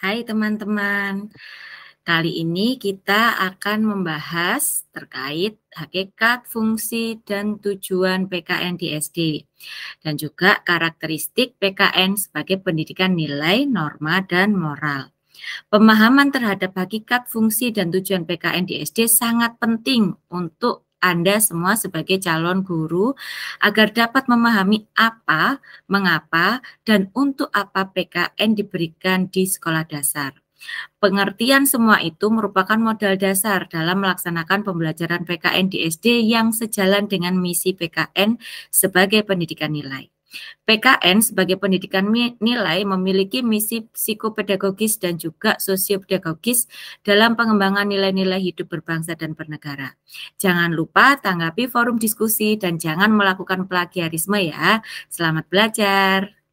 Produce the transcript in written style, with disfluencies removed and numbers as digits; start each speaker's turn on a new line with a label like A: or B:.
A: Hai teman-teman, kali ini kita akan membahas terkait hakikat, fungsi, dan tujuan PKN di SD, dan juga karakteristik PKN sebagai pendidikan nilai, norma, dan moral. Pemahaman terhadap hakikat, fungsi, dan tujuan PKN di SD sangat penting untuk Anda semua sebagai calon guru agar dapat memahami apa, mengapa, dan untuk apa PKN diberikan di sekolah dasar. Pengertian semua itu merupakan modal dasar dalam melaksanakan pembelajaran PKN di SD yang sejalan dengan misi PKN sebagai pendidikan nilai. PKN sebagai pendidikan nilai memiliki misi psikopedagogis dan juga sosiopedagogis dalam pengembangan nilai-nilai hidup berbangsa dan bernegara. Jangan lupa tanggapi forum diskusi dan jangan melakukan plagiarisme ya. Selamat belajar.